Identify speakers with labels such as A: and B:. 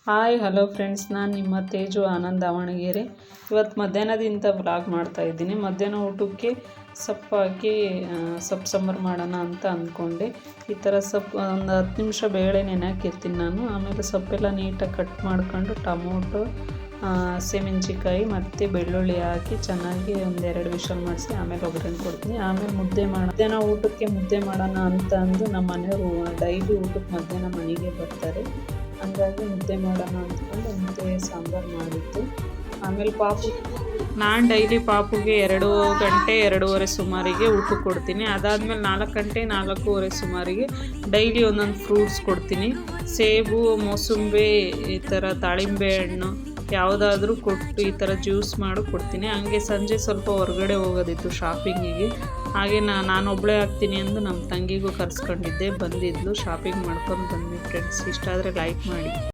A: Hi hello friends, ನಾನು ನಿಮ್ಮ ತೇಜು ಆನಂದ್ ದಾವಣಗೆರೆ. ಇವತ್ತು ಮಧ್ಯಾಹ್ನದಿಂದ ವ್ಲಾಗ್ ಮಾಡ್ತಾಯಿದ್ದೀನಿ. ಮಧ್ಯಾಹ್ನ ಊಟಕ್ಕೆ ಸೊಪ್ಪು ಹಾಕಿ ಸೊಪ್ಪು ಸಾಂಬಾರು ಮಾಡೋಣ ಅಂತ ಅಂದ್ಕೊಂಡೆ. ಈ ಥರ ಸೊಪ್ಪು ಒಂದು 10 ನಿಮಿಷ ಬೇಳೆ ನೆನೆಹಾಕಿರ್ತೀನಿ ನಾನು. ಆಮೇಲೆ ಸೊಪ್ಪೆಲ್ಲ ನೀಟಾಗಿ ಕಟ್ ಮಾಡ್ಕೊಂಡು ಟೊಮೊಟೊ, ಹಸಿಮೆಣ್ಸಿಕಾಯಿ ಮತ್ತು ಬೆಳ್ಳುಳ್ಳಿ ಹಾಕಿ ಚೆನ್ನಾಗಿ 1-2 ವಿಷಲ್ ಮಾಡಿಸಿ ಆಮೇಲೆ ಒಗ್ಗರಣೆ ಕೊಡ್ತೀನಿ. ಆಮೇಲೆ ಮಧ್ಯಾಹ್ನ ಊಟಕ್ಕೆ ಮುದ್ದೆ ಮಾಡೋಣ ಅಂತ ಅಂದು ನಮ್ಮ ಮನೆಯವರು ಡೈಲಿ ಊಟಕ್ಕೆ ಮಧ್ಯಾಹ್ನ ಮನೆಗೆ ಬರ್ತಾರೆ. ಹಂಗಾಗಿ ಮುದ್ದೆ ಮಾಡೋಣ ಅಂದ್ಕೊಂಡು ಮುದ್ದೆ ಸಾಂಬಾರು ಮಾಡಿದ್ದು. ಆಮೇಲೆ ನಾನು ಡೈಲಿ ಪಾಪುಗೆ 2 ಗಂಟೆ 2:30 ಸುಮಾರಿಗೆ ಊಟ ಕೊಡ್ತೀನಿ. ಅದಾದಮೇಲೆ 4 ಗಂಟೆ 4:15 ಸುಮಾರಿಗೆ ಡೈಲಿ ಒಂದೊಂದು ಫ್ರೂಟ್ಸ್ ಕೊಡ್ತೀನಿ. ಸೇಬು, ಮೋಸಂಬಿ, ಈ ಥರ ದಾಳಿಂಬೆ ಹಣ್ಣು ಯಾವುದಾದ್ರೂ ಕೊಟ್ಟು ಈ ಥರ ಜ್ಯೂಸ್ ಮಾಡಿ ಕೊಡ್ತೀನಿ. ಹಂಗೆ ಸಂಜೆ ಸ್ವಲ್ಪ ಹೊರಗಡೆ ಹೋಗೋದಿತ್ತು ಶಾಪಿಂಗಿಗೆ. ಹಾಗೆ ನಾನು ಒಬ್ಬಳೇ ಆಗ್ತೀನಿ ಎಂದು ನಮ್ಮ ತಂಗಿಗೂ ಕರೆಸ್ಕೊಂಡಿದ್ದೆ, ಬಂದಿದ್ಲು. ಶಾಪಿಂಗ್ ಮಾಡ್ಕೊಂಡು ಬಂದ್ವಿ ಫ್ರೆಂಡ್ಸ್. ಇಷ್ಟ ಆದರೆ ಲೈಕ್ ಮಾಡಿ.